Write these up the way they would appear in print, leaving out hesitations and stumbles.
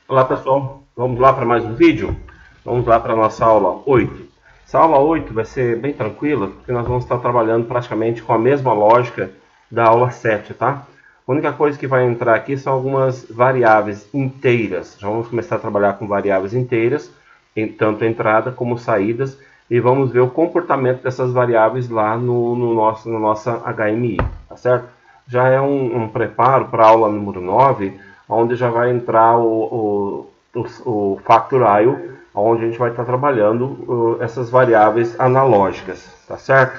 Olá pessoal, vamos lá para mais um vídeo? Vamos lá para a nossa aula 8. Essa aula 8 vai ser bem tranquila, porque nós vamos estar trabalhando praticamente com a mesma lógica da aula 7, tá? A única coisa que vai entrar aqui são algumas variáveis inteiras. Já vamos começar a trabalhar com variáveis inteiras, tanto entrada como saídas, e vamos ver o comportamento dessas variáveis lá no nossa HMI, tá certo? Já é um preparo para a aula número 9, onde já vai entrar o Factorial, onde a gente vai estar trabalhando essas variáveis analógicas, tá certo?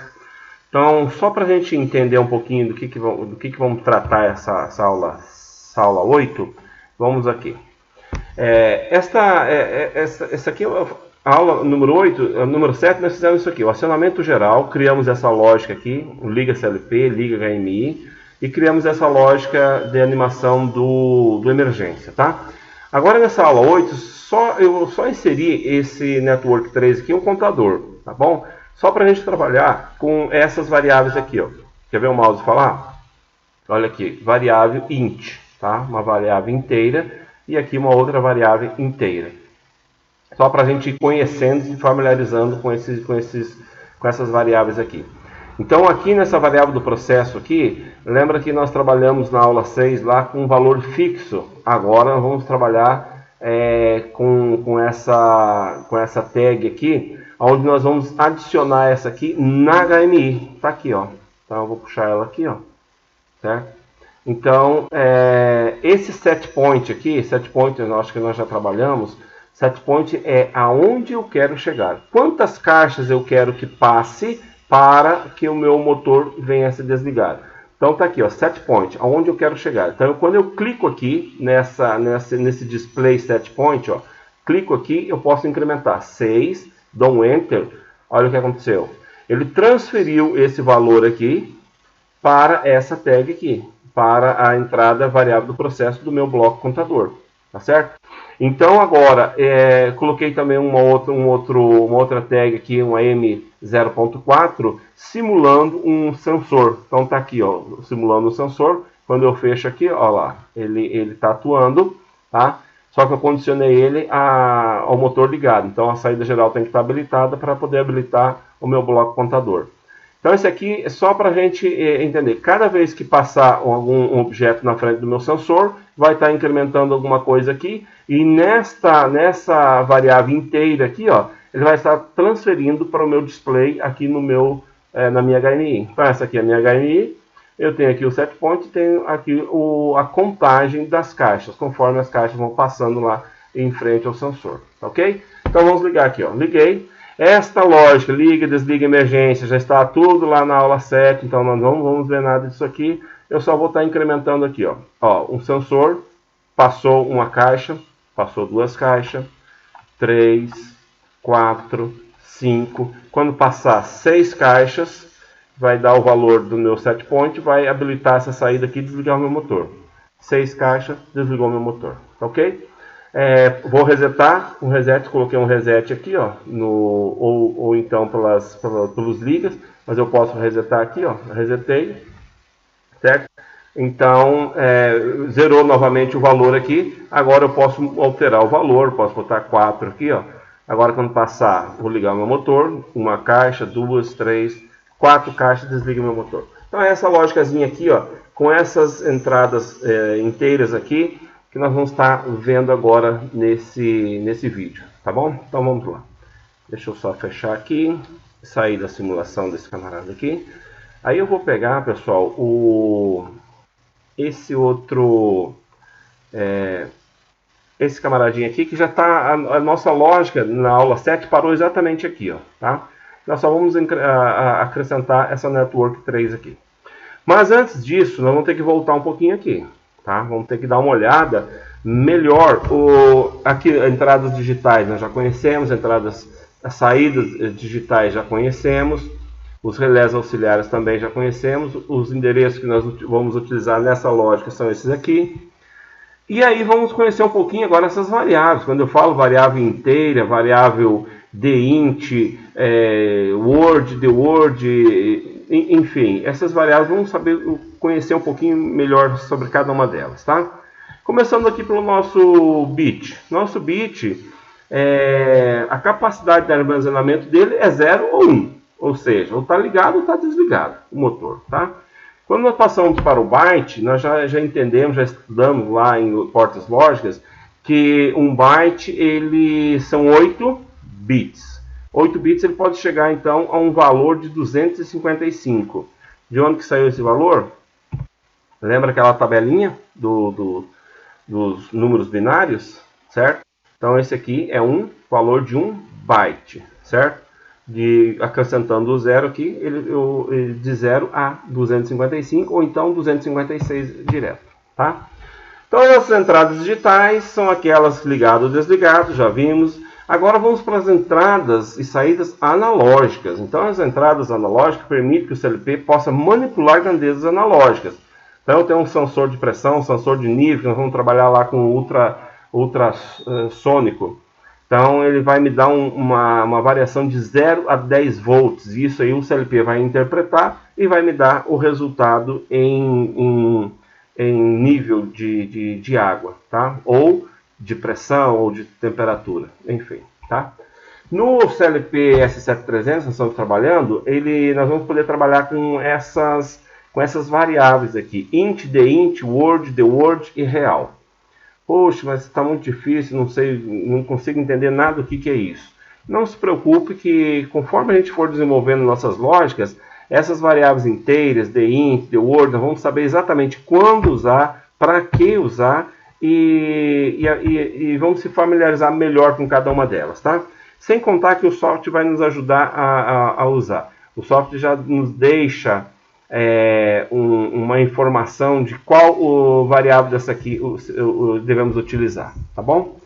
Então, só para a gente entender um pouquinho do que vamos tratar essa aula 8, vamos aqui. Essa aqui é a aula número 8, número 7, nós fizemos isso aqui, o acionamento geral, criamos essa lógica aqui, o liga CLP, liga HMI, e criamos essa lógica de animação do emergência, tá? Agora nessa aula 8, eu só inseri esse network 3 aqui, um contador, tá bom? Só para a gente trabalhar com essas variáveis aqui, ó. Quer ver o mouse falar? Olha aqui, variável int, tá? Uma variável inteira e aqui uma outra variável inteira. Só para a gente ir conhecendo e familiarizando com essas variáveis aqui. Então aqui nessa variável do processo aqui, lembra que nós trabalhamos na aula 6 lá com um valor fixo. Agora nós vamos trabalhar com essa tag aqui, onde nós vamos adicionar essa aqui na HMI. Tá aqui, ó. Então eu vou puxar ela aqui, ó. Certo? Então, esse set point aqui, set point eu acho que nós já trabalhamos, set point é aonde eu quero chegar. Quantas caixas eu quero que passe para que o meu motor venha a se desligar. Então tá aqui, ó, set point, aonde eu quero chegar. Então quando eu clico aqui nesse display set point, ó, clico aqui, eu posso incrementar 6, dou um enter, olha o que aconteceu. Ele transferiu esse valor aqui para essa tag aqui, para a entrada variável do processo do meu bloco contador, tá certo? Então agora, coloquei também uma outra tag aqui, uma M0.4, simulando um sensor. Então tá aqui, ó, simulando um sensor. Quando eu fecho aqui, ó lá, ele está atuando, tá? Só que eu condicionei ele ao motor ligado. Então a saída geral tem que estar habilitada para poder habilitar o meu bloco contador. Então esse aqui é só para a gente entender. Cada vez que passar algum objeto na frente do meu sensor, vai estar incrementando alguma coisa aqui. E nessa variável inteira aqui, ó, ele vai estar transferindo para o meu display aqui na minha HMI. Então essa aqui é a minha HMI. Eu tenho aqui o set point e tenho aqui a contagem das caixas, conforme as caixas vão passando lá em frente ao sensor. Ok? Então vamos ligar aqui, ó. Liguei. Esta lógica, liga, desliga, emergência, já está tudo lá na aula 7, então nós não vamos ver nada disso aqui. Eu só vou estar incrementando aqui, ó, um sensor, passou uma caixa, passou duas caixas, 3, 4, 5. Quando passar 6 caixas, vai dar o valor do meu set point, vai habilitar essa saída aqui e desligar o meu motor. 6 caixas, desligou o meu motor, ok? Vou resetar, um reset, coloquei um reset aqui, ó, ou então pelos ligas, mas eu posso resetar aqui, ó, resetei, certo? Então, zerou novamente o valor aqui, agora eu posso alterar o valor, posso botar 4 aqui, ó. Agora quando passar, vou ligar o meu motor, uma caixa, 2, 3, 4 caixas, desliga o meu motor. Então é essa lógicazinha aqui, ó, com essas entradas inteiras aqui, que nós vamos estar vendo agora nesse vídeo, tá bom? Então vamos lá. Deixa eu só fechar aqui, sair da simulação desse camarada aqui. Aí eu vou pegar, pessoal, esse camaradinho aqui, que já está, a nossa lógica na aula 7 parou exatamente aqui, ó, tá? Nós só vamos acrescentar essa network 3 aqui. Mas antes disso, nós vamos ter que voltar um pouquinho aqui. Tá? Vamos ter que dar uma olhada melhor. Aqui, entradas digitais nós já conhecemos, as saídas digitais já conhecemos, os relés auxiliares também já conhecemos, os endereços que nós vamos utilizar nessa lógica são esses aqui. E aí vamos conhecer um pouquinho agora essas variáveis. Quando eu falo variável inteira, variável deint, word, deword, enfim, essas variáveis vamos saber conhecer um pouquinho melhor sobre cada uma delas, tá? Começando aqui pelo nosso bit. Nosso bit, a capacidade de armazenamento dele é 0 ou 1. Ou seja, ou está ligado ou está desligado o motor, tá? Quando nós passamos para o byte, nós já entendemos, já estudamos lá em portas lógicas, que um byte ele são 8 bits. 8 bits ele pode chegar então a um valor de 255. De onde que saiu esse valor? Lembra aquela tabelinha dos números binários, certo? Então esse aqui é um valor de 1 byte, certo? Acrescentando o zero aqui, de 0 a 255 ou então 256 direto, tá? Então as entradas digitais são aquelas ligado ou desligado, já vimos. Agora vamos para as entradas e saídas analógicas. Então as entradas analógicas permitem que o CLP possa manipular grandezas analógicas. Então tem um sensor de pressão, um sensor de nível, que nós vamos trabalhar lá com ultrassônico. Então ele vai me dar uma variação de 0 a 10 volts. Isso aí o CLP vai interpretar e vai me dar o resultado em nível de água, tá? Ou de pressão ou de temperatura, enfim, tá? No CLP S7300 nós estamos trabalhando, nós vamos poder trabalhar com essas variáveis aqui, int, the int, word, the word e real. Poxa, mas está muito difícil, não consigo entender nada do que é isso. Não se preocupe que conforme a gente for desenvolvendo nossas lógicas, essas variáveis inteiras, the int, the word, nós vamos saber exatamente quando usar, para que usar e vamos se familiarizar melhor com cada uma delas, tá? Sem contar que o software vai nos ajudar a usar. O software já nos deixa uma informação de qual variável dessa aqui devemos utilizar, tá bom?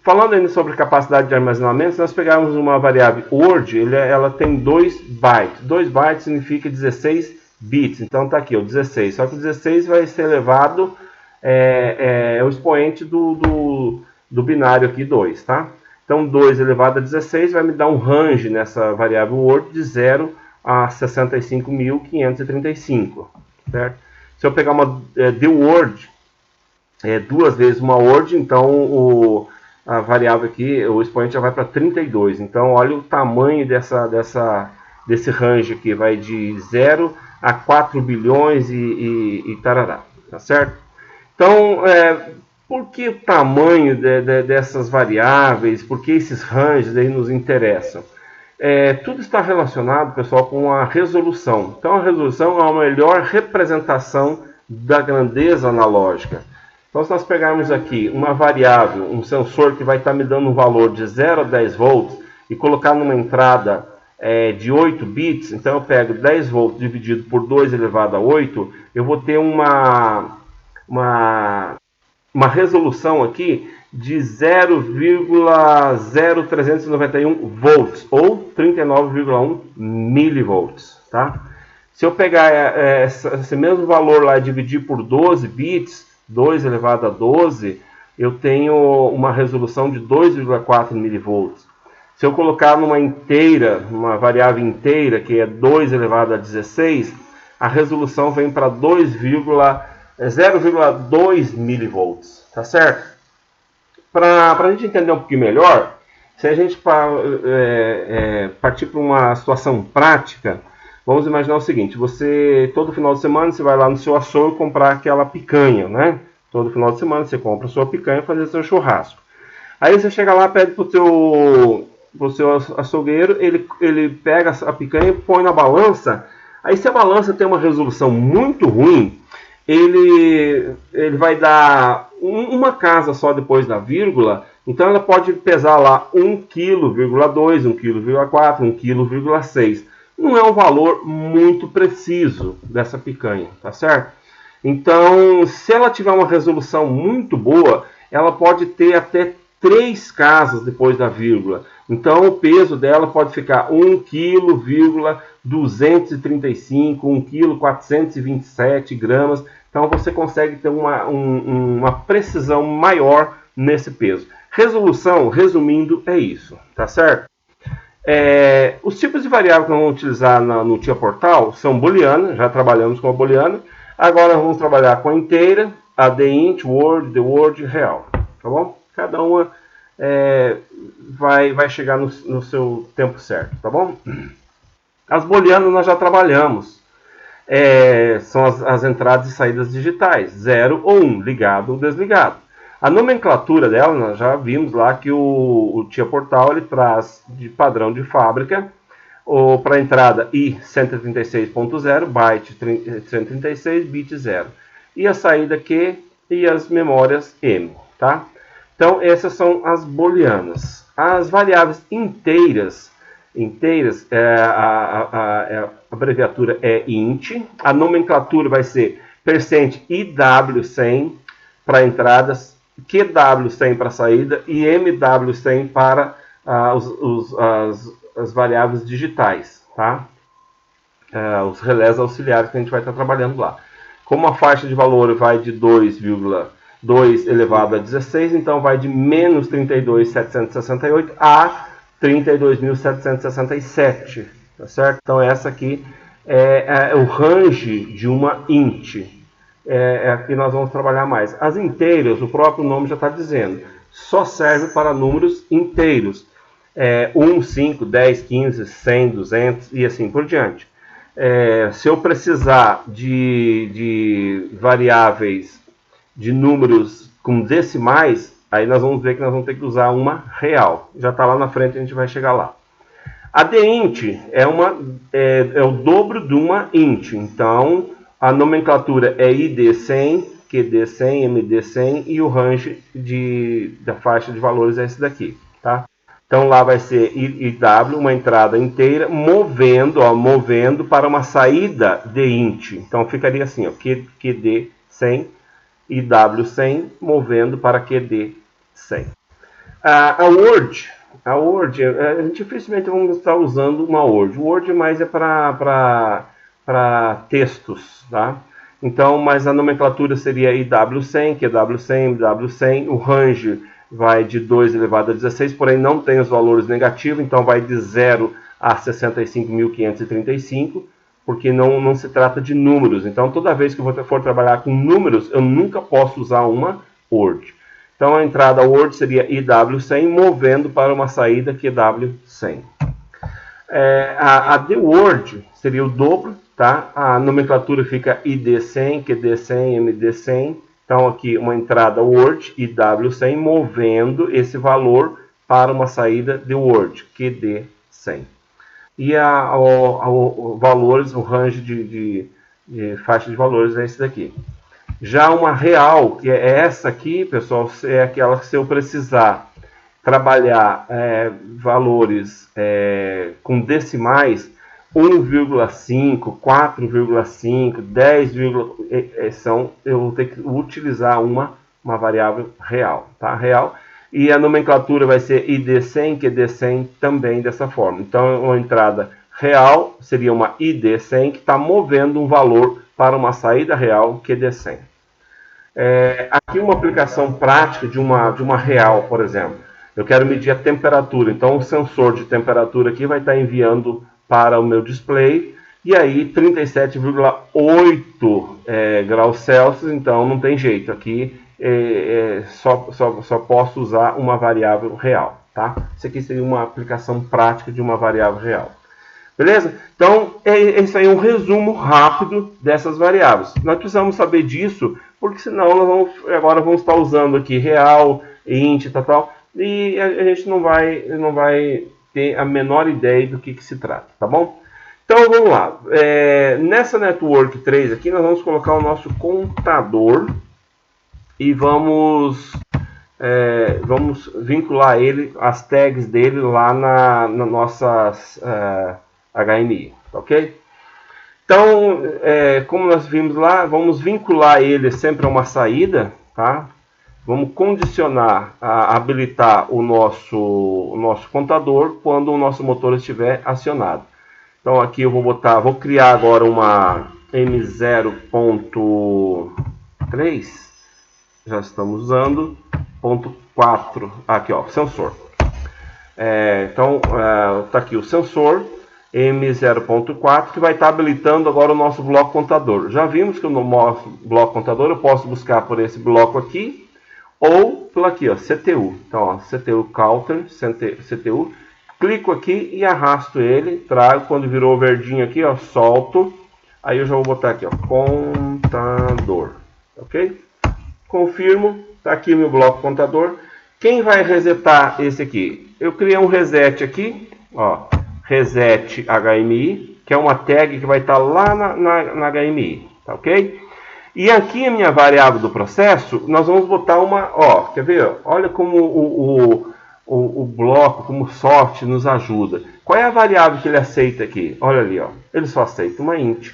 Falando ainda sobre capacidade de armazenamento, se nós pegarmos uma variável word, ela tem 2 bytes. 2 bytes significa 16 bits. Então tá aqui, o 16. Só que o 16 vai ser elevado, o expoente do binário aqui, 2, tá? Então 2 elevado a 16 vai me dar um range nessa variável word de 0 a 65.535, certo? Se eu pegar uma the word, duas vezes uma word, então a variável aqui, o expoente já vai para 32. Então olha o tamanho desse range aqui, vai de 0 a 4 bilhões e tarará, tá certo? Então, por que o tamanho dessas variáveis, por que esses ranges aí nos interessam? Tudo está relacionado, pessoal, com a resolução. Então a resolução é a melhor representação da grandeza analógica. Então se nós pegarmos aqui uma variável, um sensor que vai estar me dando um valor de 0 a 10 volts e colocar numa entrada de 8 bits, então eu pego 10 volts dividido por 2 elevado a 8, eu vou ter uma resolução aqui de 0,0391 volts ou 39,1 milivolts, tá? Se eu pegar esse mesmo valor lá e dividir por 12 bits, 2 elevado a 12, eu tenho uma resolução de 2,4 milivolts. Se eu colocar numa uma variável inteira, que é 2 elevado a 16, a resolução vem para 0,2 milivolts, tá certo? Para a gente entender um pouquinho melhor, se a gente partir para uma situação prática, vamos imaginar o seguinte: todo final de semana você vai lá no seu açougue comprar aquela picanha, né? Todo final de semana você compra a sua picanha e fazer seu churrasco. Aí você chega lá, pede pro seu açougueiro, ele pega a picanha e põe na balança. Aí se a balança tem uma resolução muito ruim, ele vai dar uma casa só depois da vírgula, então ela pode pesar lá 1,2 kg, 1,4 kg, 1,6 kg. Não é um valor muito preciso dessa picanha, tá certo? Então, se ela tiver uma resolução muito boa, ela pode ter até 3 casas depois da vírgula. Então, o peso dela pode ficar 1,235 kg, 1,427 gramas. Então, você consegue ter uma precisão maior nesse peso. Resolução, resumindo, é isso, tá certo? Os tipos de variável que nós vamos utilizar no TIA Portal são booleana, já trabalhamos com a booleana. Agora vamos trabalhar com a inteira, a DINT, word, the word, real, tá bom? Cada uma vai chegar no seu tempo certo, tá bom? As booleanas nós já trabalhamos. São as entradas e saídas digitais, 0 ou 1, ligado ou desligado. A nomenclatura dela, nós já vimos lá que o TIA Portal ele traz de padrão de fábrica, para a entrada I 136.0, byte 136, bit 0. E a saída Q e as memórias M, tá? Então essas são as booleanas. As variáveis inteiras, a abreviatura é int, a nomenclatura vai ser %IW100 para entradas, QW100 para saída e MW100 para as variáveis digitais, tá? Os relés auxiliares que a gente vai estar trabalhando lá. Como a faixa de valor vai de 2,2 elevado a 16, então vai de menos 32.768 a 32.767, tá certo? Então essa aqui é o range de uma int. Aqui nós vamos trabalhar mais. As inteiras, o próprio nome já está dizendo, só serve para números inteiros. 1, 5, 10, 15, 100, 200 e assim por diante. Se eu precisar de variáveis, de números com decimais, aí nós vamos ver que nós vamos ter que usar uma real. Já está lá na frente, a gente vai chegar lá. A DINT é o dobro de uma int, então a nomenclatura é ID100, QD100, MD100 e o range da faixa de valores é esse daqui, tá? Então lá vai ser IW, uma entrada inteira, movendo para uma saída de int. Então ficaria assim, ó, QD100, IW100, movendo para QD100. A Word, a gente dificilmente vamos estar usando uma Word. O Word mais é para textos, tá? Então, mas a nomenclatura seria IW100, QW100, MW100, o range vai de 2 elevado a 16, porém não tem os valores negativos, então vai de 0 a 65.535, porque não se trata de números. Então, toda vez que eu for trabalhar com números, eu nunca posso usar uma Word. Então, a entrada Word seria IW100, movendo para uma saída QW100. A The Word seria o dobro, tá? A nomenclatura fica ID100, QD100, MD100. Então, aqui uma entrada Word, IW100, movendo esse valor para uma saída de Word, QD100. E valores, o range de faixa de valores é esse daqui. Já uma real, que é essa aqui, pessoal, é aquela que se eu precisar trabalhar valores com decimais, 1,5, 4,5, 10, eu vou ter que utilizar uma variável real, tá? Real. E a nomenclatura vai ser ID100, QD100 também dessa forma. Então, uma entrada real seria uma ID100 que está movendo um valor para uma saída real QD100. Aqui uma aplicação prática de uma real, por exemplo. Eu quero medir a temperatura, então o sensor de temperatura aqui vai estar enviando para o meu display, e aí 37,8 graus Celsius, então não tem jeito, aqui só posso usar uma variável real, tá? Isso aqui seria uma aplicação prática de uma variável real. Beleza? Então, esse aí é um resumo rápido dessas variáveis. Nós precisamos saber disso, porque senão agora vamos estar usando aqui real, int, tal, e a gente não vai ter a menor ideia do que se trata, tá bom? Então, vamos lá. Nessa Network 3 aqui, nós vamos colocar o nosso contador e vamos vincular ele, as tags dele lá na nossa HMI, ok? Então, como nós vimos lá, vamos vincular ele sempre a uma saída, tá? Vamos condicionar, habilitar o nosso contador quando o nosso motor estiver acionado. Então aqui eu vou criar agora uma M0.3, já estamos usando, ponto 4, aqui ó, sensor. Então, está aqui o sensor, M0.4, que vai estar habilitando agora o nosso bloco contador. Já vimos que no nosso bloco contador eu posso buscar por esse bloco aqui, ou por aqui, ó, CTU. Então, ó, CTU Counter, CTU, clico aqui e arrasto ele, trago, quando virou verdinho aqui, ó, solto. Aí eu já vou botar aqui, ó, contador, ok? Confirmo, tá aqui o meu bloco contador. Quem vai resetar esse aqui? Eu criei um reset aqui, ó, reset HMI, que é uma tag que vai estar lá na HMI, tá ok? E aqui a minha variável do processo, nós vamos botar uma, ó, quer ver? Olha como o bloco, como o soft nos ajuda. Qual é a variável que ele aceita aqui? Olha ali, ó, ele só aceita uma int.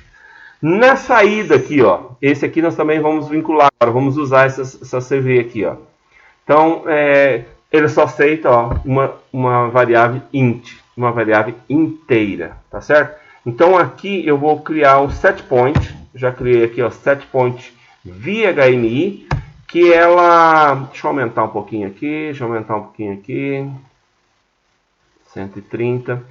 Na saída aqui, ó, esse aqui nós também vamos vincular, agora vamos usar essa CV aqui, ó. Então, ele só aceita, ó, uma variável int, uma variável inteira, tá certo? Então aqui eu vou criar um setPoint, já criei aqui, ó, setPoint via HMI, que ela, deixa eu aumentar um pouquinho aqui, 130.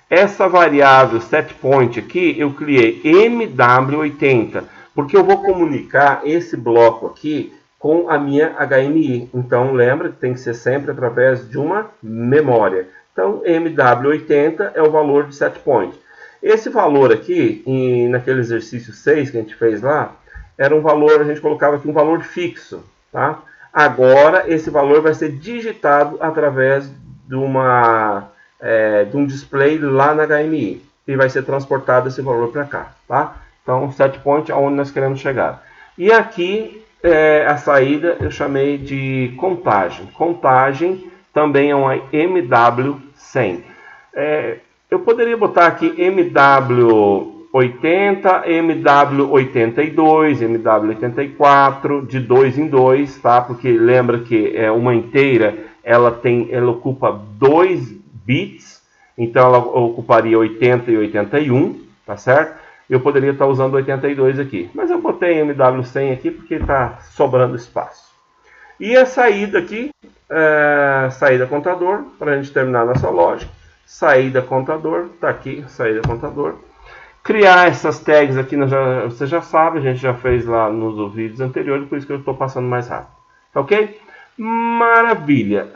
Essa variável setPoint aqui, eu criei MW80, porque eu vou comunicar esse bloco aqui com a minha HMI. Então, lembra que tem que ser sempre através de uma memória. Então, MW80 é o valor de setPoint. Esse valor aqui, naquele exercício 6 que a gente fez lá, era um valor, a gente colocava aqui um valor fixo, tá? Agora, esse valor vai ser digitado através de um display lá na HMI. E vai ser transportado esse valor para cá, tá? Então, setPoint é onde nós queremos chegar. E aqui, a saída eu chamei de contagem. Contagem também é uma MW100. Eu poderia botar aqui MW80, MW82, MW84, de 2 em 2, tá? Porque lembra que uma inteira, ela ocupa 2 bits, então ela ocuparia 80 e 81, tá certo? Eu poderia estar usando 82 aqui, mas eu botei MW100 aqui porque está sobrando espaço. E a saída aqui, saída contador, para a gente terminar nossa lógica. Saída contador, está aqui, saída contador. Criar essas tags aqui, você já sabe, a gente já fez lá nos vídeos anteriores, por isso que eu estou passando mais rápido. Ok? Maravilha.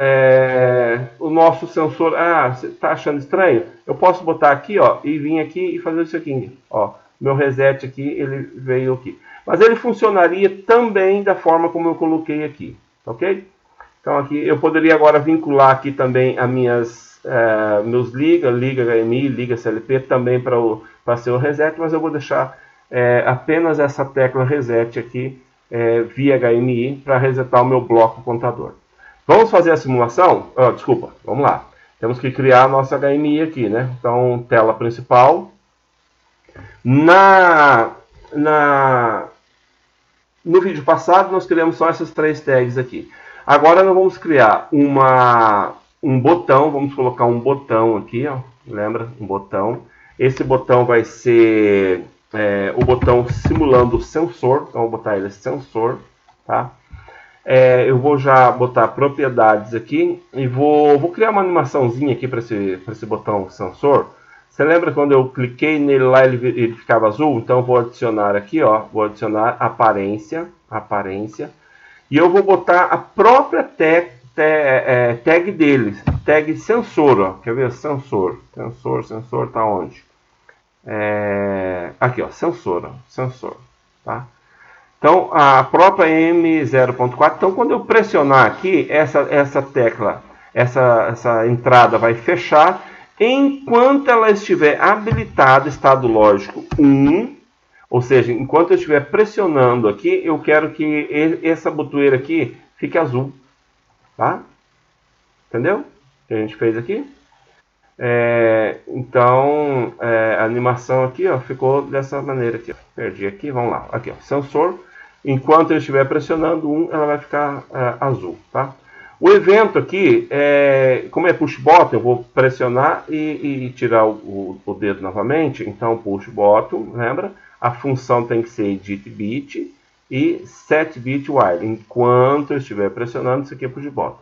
O nosso sensor, você está achando estranho? Eu posso botar aqui, ó, e vir aqui e fazer isso aqui. Ó, meu reset aqui, ele veio aqui. Mas ele funcionaria também da forma como eu coloquei aqui. Ok? Então aqui eu poderia agora vincular aqui também as meus liga HMI, liga CLP também para ser o reset, mas eu vou deixar apenas essa tecla reset aqui via HMI para resetar o meu bloco contador. Vamos fazer a simulação? Desculpa, vamos lá. Temos que criar a nossa HMI aqui, né? Então, tela principal. No vídeo passado, nós criamos só essas 3 tags aqui. Agora, nós vamos criar um botão. Vamos colocar um botão aqui, ó. Lembra? Um botão. Esse botão vai ser o botão simulando o sensor. Então, eu vou botar ele sensor, tá? Eu vou já botar propriedades aqui e vou criar uma animaçãozinha aqui para esse botão sensor. Você lembra quando eu cliquei nele lá, ele ficava azul? Então eu vou adicionar aqui, ó, vou adicionar aparência, e eu vou botar a própria tag dele, tag sensor, ó. Quer ver? Sensor tá onde? Aqui, ó, sensor, tá? Então, a própria M0.4, então quando eu pressionar aqui, essa tecla, essa entrada vai fechar, enquanto ela estiver habilitada, estado lógico 1, ou seja, enquanto eu estiver pressionando aqui, eu quero que essa botoeira aqui fique azul, tá? Entendeu? O que a gente fez aqui? Então, a animação aqui, ó, ficou dessa maneira aqui, ó. Perdi aqui, vamos lá, aqui, ó, sensor. Enquanto eu estiver pressionando 1, ela vai ficar azul, tá? O evento aqui, como é push button, eu vou pressionar e tirar o dedo novamente. Então, push button, lembra? A função tem que ser edit bit e set bit while. Enquanto eu estiver pressionando, isso aqui é push button.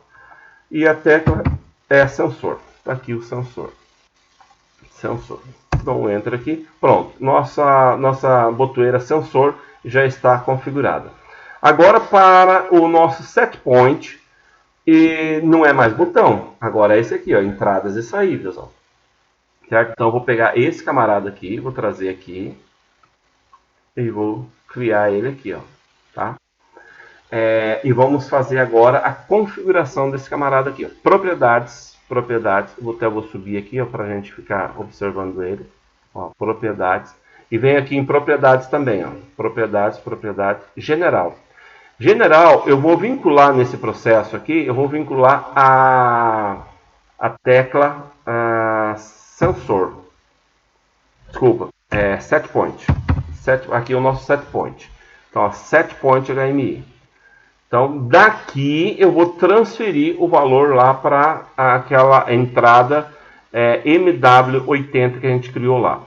E a tecla é sensor. Está aqui o sensor. dou um Enter aqui, pronto, nossa botoeira sensor já está configurada. Agora para o nosso set point, e não é mais botão, agora é esse aqui, ó, entradas e saídas, ó. Certo? Então eu vou pegar esse camarada aqui, vou trazer aqui e vou criar ele aqui, ó, tá? E vamos fazer agora a configuração desse camarada aqui, ó. Propriedades, vou subir aqui para a gente ficar observando ele, ó, propriedades, e vem aqui em propriedades também, ó, propriedades, general. General, eu vou vincular nesse processo aqui, eu vou vincular a tecla sensor. Desculpa, set point. Aqui é o nosso set point. Então, ó, set point HMI. Então, daqui eu vou transferir o valor lá para aquela entrada MW80 que a gente criou lá.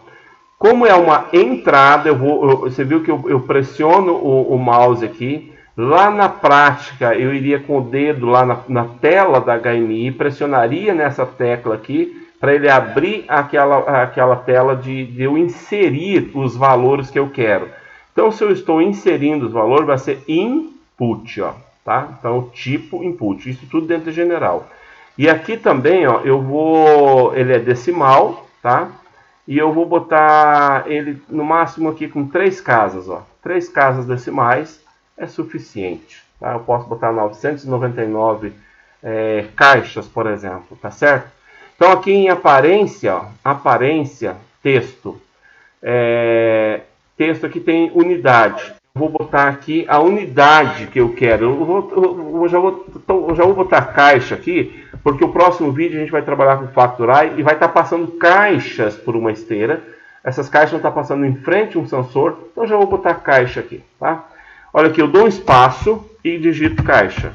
Como é uma entrada, você viu que eu pressiono o mouse aqui. Lá na prática, eu iria com o dedo lá na tela da HMI, pressionaria nessa tecla aqui, para ele abrir aquela tela de eu inserir os valores que eu quero. Então, se eu estou inserindo os valores, vai ser input, ó, tá? Então, tipo input, isso tudo dentro de general. E aqui também, ó, ele é decimal, tá? E eu vou botar ele no máximo aqui com 3 casas, ó. 3 casas decimais é suficiente, tá? Eu posso botar 999 caixas, por exemplo, tá certo? Então aqui em aparência, ó, aparência, texto. Texto aqui tem unidade. Vou botar aqui a unidade que eu quero. Eu já vou botar caixa aqui, porque o próximo vídeo a gente vai trabalhar com Factory e vai estar passando caixas por uma esteira. Essas caixas vão estar passando em frente a um sensor, então já vou botar caixa aqui, tá? Olha aqui, eu dou um espaço e digito caixa,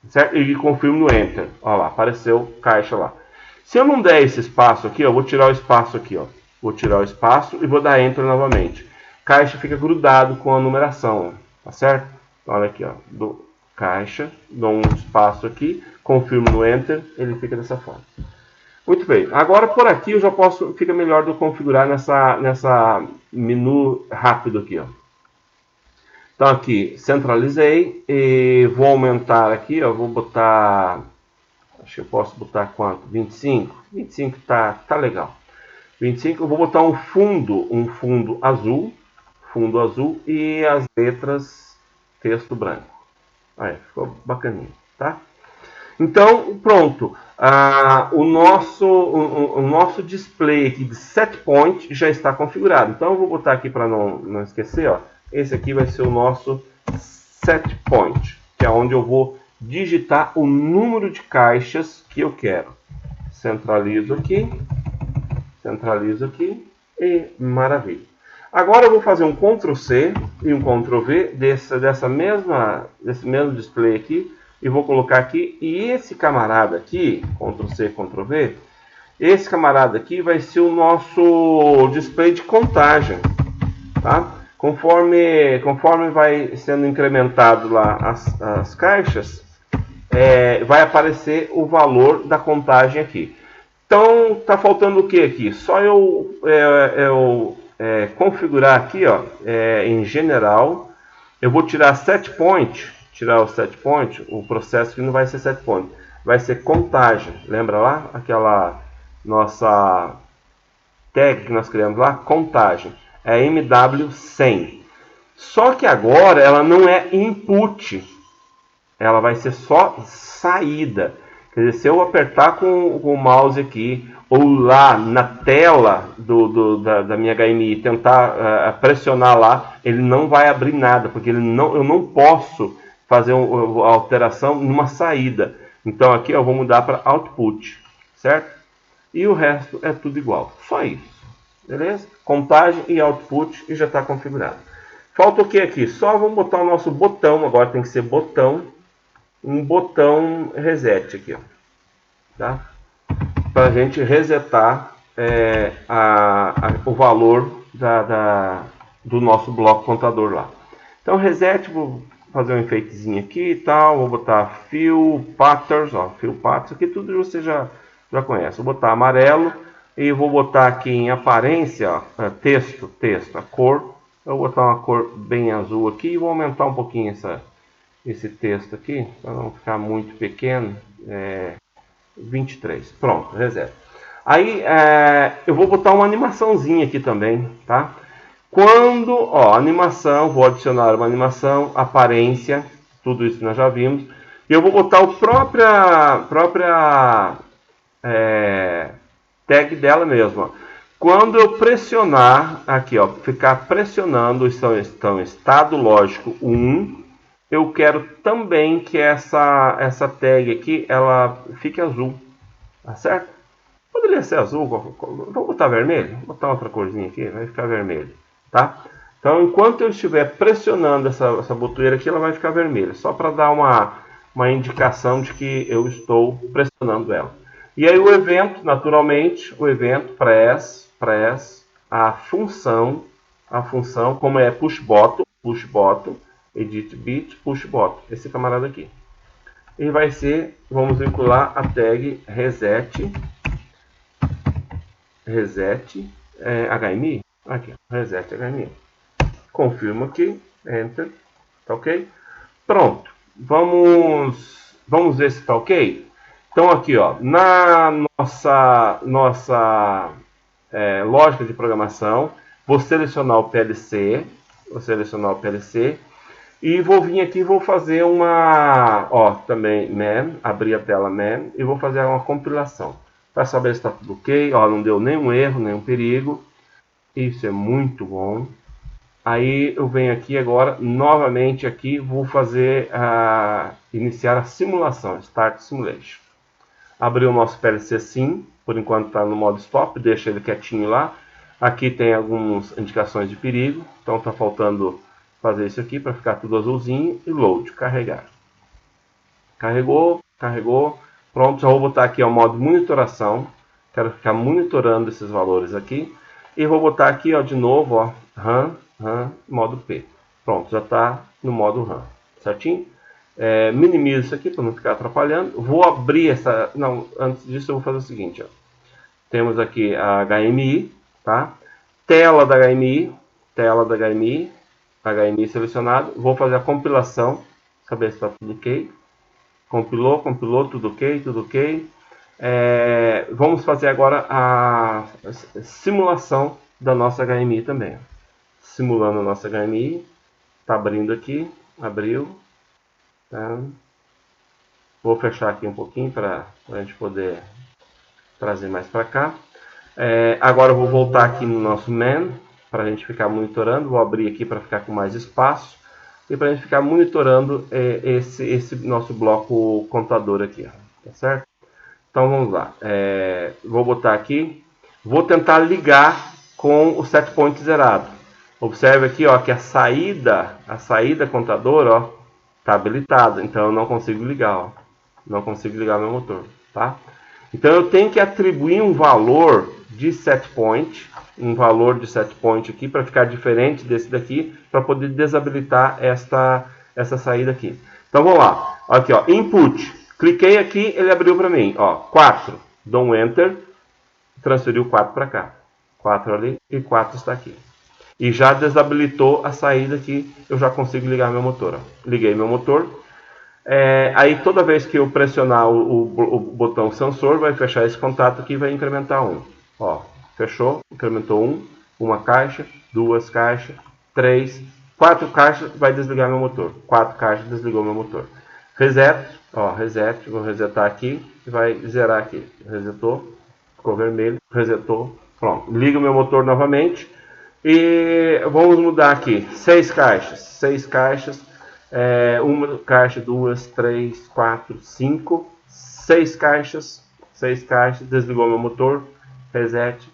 certo? E confirmo no Enter. Olha lá, apareceu caixa lá. Se eu não der esse espaço aqui, eu vou tirar o espaço aqui, ó. Vou tirar o espaço e vou dar Enter novamente. Caixa fica grudado com a numeração, tá certo? Então, olha aqui, ó, dou caixa, dou um espaço aqui, confirmo no Enter, ele fica dessa forma. Muito bem, agora por aqui eu já posso, fica melhor de eu configurar nessa menu rápido aqui, ó. Então aqui, centralizei e vou aumentar aqui, ó, vou botar, acho que eu posso botar quanto? 25? 25 tá legal. 25, eu vou botar um fundo azul e as letras texto branco. Aí, ficou bacaninho, tá? Então, pronto. O nosso display aqui de set point já está configurado. Então, eu vou botar aqui para não esquecer, ó. Esse aqui vai ser o nosso set point, que é onde eu vou digitar o número de caixas que eu quero. Centralizo aqui e maravilha. Agora eu vou fazer um Ctrl C e um Ctrl V desse mesmo display aqui e vou colocar aqui, e esse camarada aqui, Ctrl C, Ctrl V, esse camarada aqui vai ser o nosso display de contagem, tá? Conforme vai sendo incrementado lá as caixas, vai aparecer o valor da contagem aqui. Então, tá faltando o que aqui? Só eu configurar aqui, ó, em general, eu vou tirar set point, tirar o set point, o processo que não vai ser set point, vai ser contagem. Lembra lá? Aquela nossa tag que nós criamos lá? Contagem. É MW100. Só que agora ela não é input, ela vai ser só saída. Quer dizer, se eu apertar com o mouse aqui, ou lá na tela da minha HMI, tentar pressionar lá, ele não vai abrir nada, porque eu não posso fazer a alteração numa saída. Então aqui eu vou mudar para output, certo? E o resto é tudo igual, só isso. Beleza? Contagem e output e já está configurado. Falta o que aqui? Só vamos botar o nosso botão, agora tem que ser botão, um botão reset aqui, ó, tá? Para a gente resetar o valor do nosso bloco contador lá. Então reset, vou fazer um enfeitezinho aqui e tal, vou botar fill patterns, ó, fill patterns, aqui tudo você já conhece. Vou botar amarelo E vou botar aqui em aparência, ó, texto, a cor. Eu vou botar uma cor bem azul aqui e vou aumentar um pouquinho esse texto aqui, para não ficar muito pequeno. 23. Pronto, reset. Aí eu vou botar uma animaçãozinha aqui também, tá? Quando, ó, animação, vou adicionar uma animação, aparência, tudo isso nós já vimos. E eu vou botar o própria tag dela mesmo. Ó. Quando eu pressionar aqui, ó, ficar pressionando estão estado lógico 1, eu quero também que essa tag aqui ela fique azul, tá certo? Poderia ser azul, vou botar vermelho, vou botar outra corzinha aqui, vai ficar vermelho, tá? Então, enquanto eu estiver pressionando essa botoeira aqui, ela vai ficar vermelha, só para dar uma indicação de que eu estou pressionando ela. E aí o evento, naturalmente, o evento press, a função, como é push button, edit bit, push button, esse camarada aqui. E vai ser, vamos vincular a tag reset HMI, aqui, reset HMI. Confirmo aqui, enter, tá ok? Pronto, vamos ver se tá ok? Então aqui, ó, na nossa lógica de programação, vou selecionar o PLC, e vou vir aqui e vou fazer também man, abrir a tela man, e vou fazer uma compilação, para saber se está tudo ok, ó, não deu nenhum erro, nenhum perigo, isso é muito bom. Aí eu venho aqui agora, novamente aqui, vou fazer iniciar a simulação, Start Simulation. Abrir o nosso PLC sim, por enquanto está no modo stop, deixa ele quietinho lá. Aqui tem algumas indicações de perigo, então está faltando fazer isso aqui para ficar tudo azulzinho e load, carregar. Carregou, pronto, já vou botar aqui o modo monitoração, quero ficar monitorando esses valores aqui. E vou botar aqui ó, de novo, ó, RAM, modo P. Pronto, já está no modo RAM, certinho? Minimizo isso aqui para não ficar atrapalhando. Vou abrir essa... Não, antes disso eu vou fazer o seguinte. Ó. Temos aqui a HMI, tá? Tela da HMI, HMI selecionado. Vou fazer a compilação, saber se está tudo ok. Compilou, tudo ok. Vamos fazer agora a simulação da nossa HMI também. Simulando a nossa HMI. Está abrindo aqui, abriu. Tá. Vou fechar aqui um pouquinho para a gente poder trazer mais para cá. Agora eu vou voltar aqui no nosso man para a gente ficar monitorando. Vou abrir aqui para ficar com mais espaço e para a gente ficar monitorando esse nosso bloco contador aqui, tá certo? Então vamos lá. Vou botar aqui. Vou tentar ligar com o set point zerado. Observe aqui, ó, que a saída contador, ó, está habilitada, então eu não consigo ligar, ó. Não consigo ligar meu motor, tá? Então eu tenho que atribuir um valor de set point, aqui para ficar diferente desse daqui, para poder desabilitar essa saída aqui. Então vamos lá, aqui ó, input, cliquei aqui, ele abriu para mim, ó, 4, dou um enter, transferiu 4 para cá, 4 ali e 4 está aqui. E já desabilitou a saída aqui, eu já consigo ligar meu motor. Ó. Liguei meu motor. Aí toda vez que eu pressionar o botão sensor, vai fechar esse contato aqui e vai incrementar 1. Ó, fechou, incrementou 1, uma caixa, 2 caixas, 3, 4 caixas, vai desligar meu motor. 4 caixas, desligou meu motor. Reset, ó, reset, vou resetar aqui e vai zerar aqui. Resetou, ficou vermelho, resetou, pronto. Liga o meu motor novamente. E vamos mudar aqui, 6 caixas, uma caixa, 2, 3, 4, 5, 6 caixas, desligou meu motor, reset,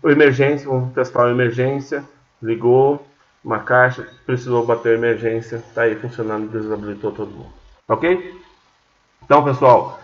emergência, vamos testar a emergência, ligou, uma caixa, precisou bater a emergência, está aí funcionando, desabilitou todo mundo, ok? Então pessoal,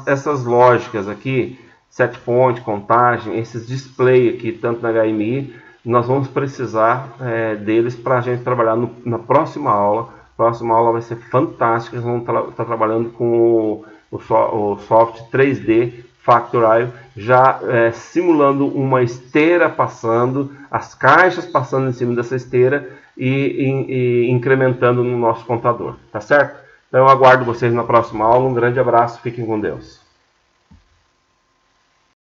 essas lógicas aqui, set point, contagem, esses display aqui, tanto na HMI, nós vamos precisar deles para a gente trabalhar na próxima aula. A próxima aula vai ser fantástica, nós vamos estar trabalhando com o software 3D Factorio, já simulando uma esteira passando, as caixas passando em cima dessa esteira e incrementando no nosso contador, tá certo? Então eu aguardo vocês na próxima aula, um grande abraço, fiquem com Deus.